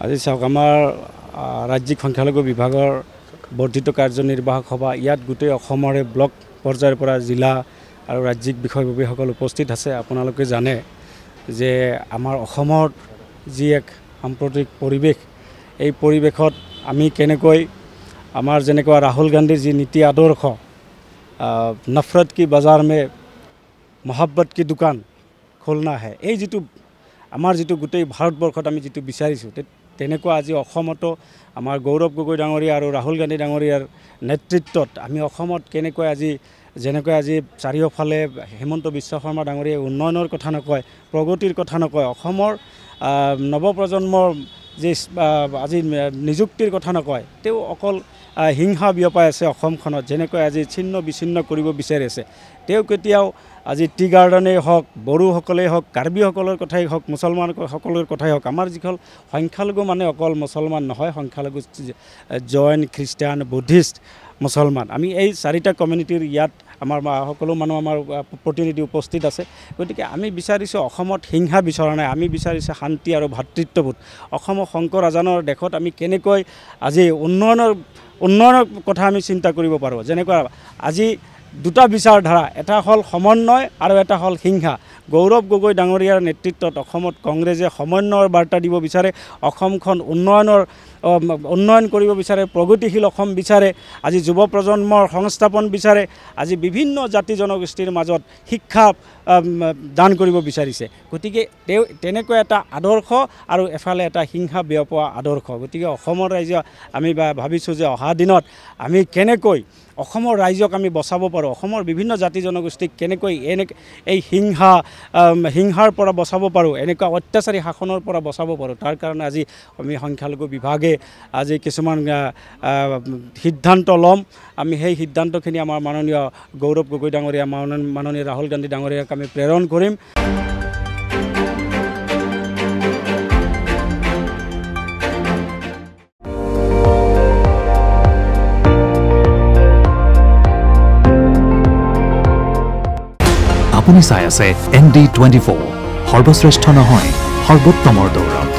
আজি চাওক আমাৰ ৰাজ্যিক সংখ্যালঘু বিভাগৰ বৰ্ধিত কাৰ্যনিৰ্বাহক সভা ইয়াত গোটেই অসমৰে ব্লক পৰ্যায়ৰ পৰা জিলা আৰু ৰাজ্যিক বিষয়ববীয়াসকল উপস্থিত আছে। আপোনালোকে জানে যে আমাৰ অসমৰ যি এক সাম্প্ৰতিক পৰিৱেশ, এই পৰিৱেশত আমি কেনেকৈ আমাৰ যেনেকুৱা ৰাহুল গান্ধীৰ যি নীতি আদৰ্শ নফৰত কি বজাৰ মে মহব্বত কি দোকান খোলনা হে, এই যিটো আমাৰ যিটো গোটেই ভাৰতবৰ্ষত আমি যিটো বিচাৰিছোঁ, তেনেকুৱা আজি অসমতো আমাৰ গৌৰৱ গগৈ ডাঙৰীয়া আৰু ৰাহুল গান্ধী ডাঙৰীয়াৰ নেতৃত্বত আমি অসমত কেনেকৈ যেনেকৈ আজি চাৰিওফালে হিমন্ত বিশ্ব শৰ্মা ডাঙৰীয়াই উন্নয়নৰ কথা নকয়, প্ৰগতিৰ কথা নকয়, অসমৰ নৱপ্ৰজন্মৰ যি আজি নিযুক্তিৰ কথা নকয়, তেওঁ অকল হিংসা বিয়পাই আছে অসমখনত, যেনেকৈ আজি ছিন্ন বিচ্ছিন্ন কৰিব বিচাৰিছে। তেওঁ কেতিয়াও আজি টি গাৰ্ডেনেই হওক, বড়োসকলেই হওক, কাৰ্বিসকলৰ কথাই হওক, মুছলমানসকলৰ কথাই হওক, আমাৰ যিখন সংখ্যালঘু মানে অকল মুছলমান নহয়, সংখ্যালঘু জৈন, খ্ৰীষ্টান, বুদ্ধিষ্ট, মুছলমান, আমি এই চাৰিটা কমিউনিটিৰ ইয়াত আমাৰ সকলো মানুহ আমাৰ প্ৰতিনিধি উপস্থিত আছে। গতিকে আমি বিচাৰিছোঁ অসমত হিংসা বিচৰা নাই, আমি বিচাৰিছোঁ শান্তি আৰু ভাতৃত্ববোধ। অসমৰ শংকৰ আজানৰ দেশত আমি কেনেকৈ আজি উন্নয়নৰ কথা আমি চিন্তা কৰিব পাৰোঁ। যেনেকুৱা আজি দুটা বিচাৰধাৰা, এটা হ'ল সমন্বয় আৰু এটা হ'ল হিংসা। গৌৰৱ গগৈ ডাঙৰীয়াৰ নেতৃত্বত অসমত কংগ্ৰেছে সমন্বয়ৰ বাৰ্তা দিব বিচাৰে, অসমখন উন্নয়ন কৰিব বিচাৰে, প্ৰগতিশীল অসম বিচাৰে, আজি যুৱ প্ৰজন্মৰ সংস্থাপন বিচাৰে, আজি বিভিন্ন জাতি জনগোষ্ঠীৰ মাজত শিক্ষা দান কৰিব বিচাৰিছে। গতিকে তেওঁ তেনেকৈ এটা আদৰ্শ আৰু এফালে এটা হিংসা বিয়পোৱা আদৰ্শ। গতিকে অসমৰ ৰাইজে আমি ভাবিছোঁ যে অহা দিনত আমি কেনেকৈ অসমৰ ৰাইজক আমি বচাব পাৰোঁ, অসমৰ বিভিন্ন জাতি জনগোষ্ঠীক কেনেকৈ এই হিংসাৰ পৰা বচাব পাৰোঁ, এনেকুৱা অত্যাচাৰী শাসনৰ পৰা বচাব পাৰোঁ, তাৰ কাৰণে আজি আমি সংখ্যালঘু বিভাগে আজি কিছুমান সিদ্ধান্ত ল'ম। আমি সেই সিদ্ধান্তখিনি আমাৰ মাননীয় গৌৰৱ গগৈ ডাঙৰীয়া, মাননীয় ৰাহুল গান্ধী ডাঙৰীয়াক আমি প্ৰেৰণ কৰিম। আপুনি চাই আছে ND24, সৰ্বশ্ৰেষ্ঠ নহয়, সৰ্বোত্তমৰ দৌৰ।